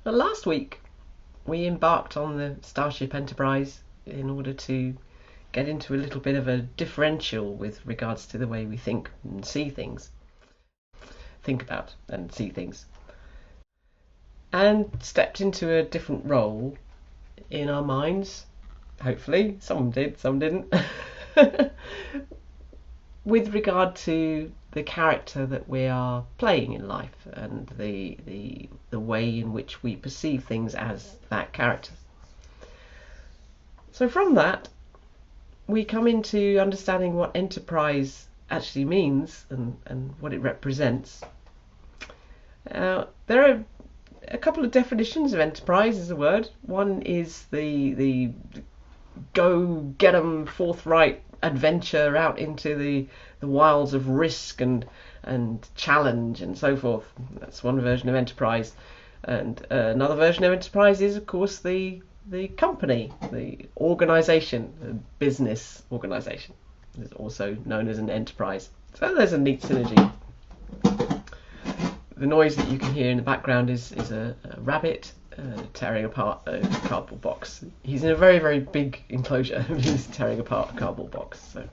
Well, last week we embarked on the Starship Enterprise in order to get into a little bit of a differential with regards to the way we think and see things, think about and see things, and stepped into a different role in our minds. Hopefully, some did, some didn't. With regard to the character that we are playing in life and the way in which we perceive things as that character. So from that, we come into understanding what enterprise actually means and what it represents. There are a couple of definitions of enterprise as a word. One is the go get 'em forthright adventure out into the wilds of risk and challenge and so forth. That's one version of enterprise. And another version of enterprise is, of course, the company, the organisation, the business organisation. It's also known as an enterprise. So there's a neat synergy. The noise that you can hear in the background is a rabbit tearing apart a cardboard box. He's in a very, very big enclosure. He's tearing apart a cardboard box, so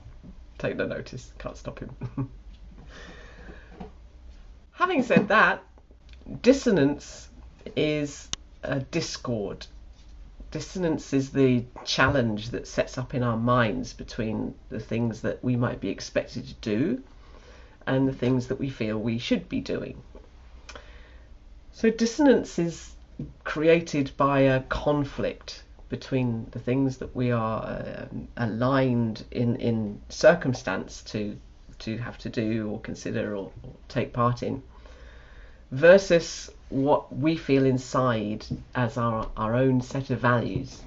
take no notice. Can't stop him. Having said that, dissonance is a discord. Dissonance is the challenge that sets up in our minds between the things that we might be expected to do and the things that we feel we should be doing. So dissonance is created by a conflict between the things that we are aligned in circumstance to have to do or consider or take part in, versus what we feel inside as our own set of values.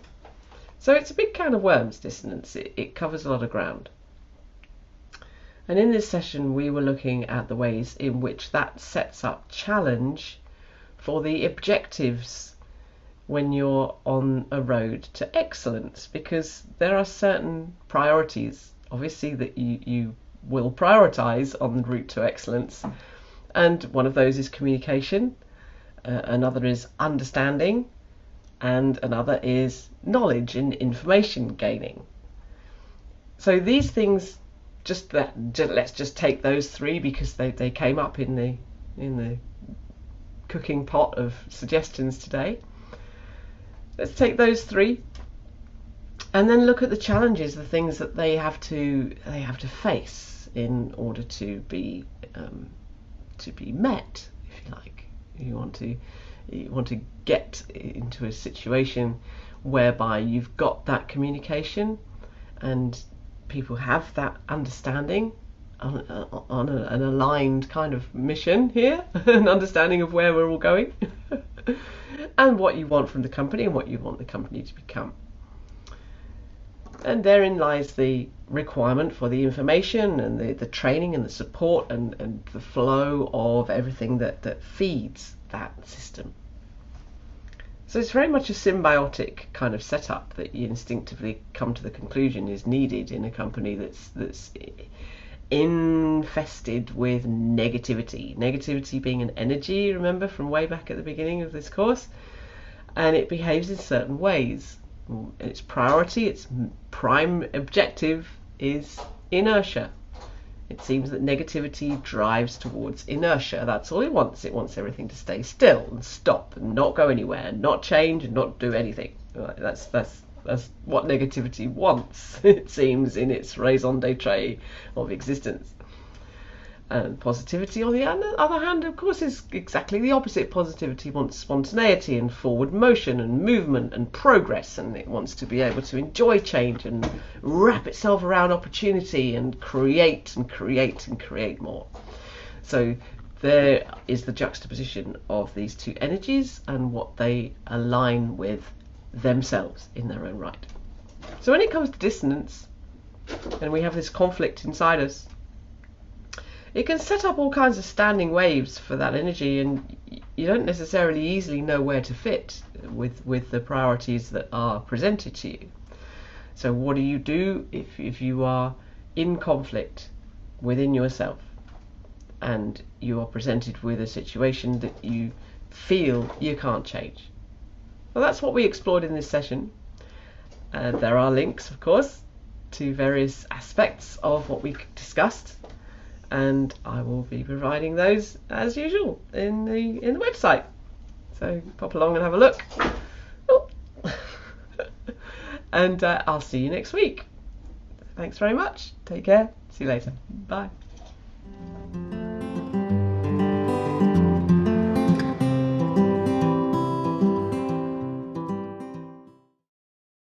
So it's a big can of worms, dissonance. It covers a lot of ground. And in this session we were looking at the ways in which that sets up challenge for the objectives when you're on a road to excellence, because there are certain priorities, obviously, that you will prioritize on the route to excellence, and one of those is communication, another is understanding, and another is knowledge and information gaining. So these things, let's just take those three because they came up in the cooking pot of suggestions today. Let's take those three and then look at the challenges, the things that they have to face in order to be met, if you like. You want to get into a situation whereby you've got that communication and people have that understanding on an aligned kind of mission here, an understanding of where we're all going and what you want from the company and what you want the company to become. And therein lies the requirement for the information and the training and the support and the flow of everything that feeds that system. So it's very much a symbiotic kind of setup that you instinctively come to the conclusion is needed in a company that's infested with negativity. Negativity being an energy, remember, from way back at the beginning of this course, and it behaves in certain ways. Its priority, its prime objective is inertia. It seems that negativity drives towards inertia. That's all it wants. It wants everything to stay still and stop and not go anywhere and not change and not do anything. That's what negativity wants, it seems, in its raison d'etre of existence. And positivity, on the other hand, of course, is exactly the opposite. Positivity wants spontaneity and forward motion and movement and progress, and it wants to be able to enjoy change and wrap itself around opportunity and create and create and create more. So there is the juxtaposition of these two energies and what they align with themselves in their own right. So when it comes to dissonance, and we have this conflict inside us, it can set up all kinds of standing waves for that energy, and you don't necessarily easily know where to fit with the priorities that are presented to you. So what do you do if you are in conflict within yourself and you are presented with a situation that you feel you can't change? Well, that's what we explored in this session. There are links, of course, to various aspects of what we discussed, and I will be providing those as usual in the website. So pop along and have a look. Oh. And I'll see you next week. Thanks very much. Take care. See you later. Bye.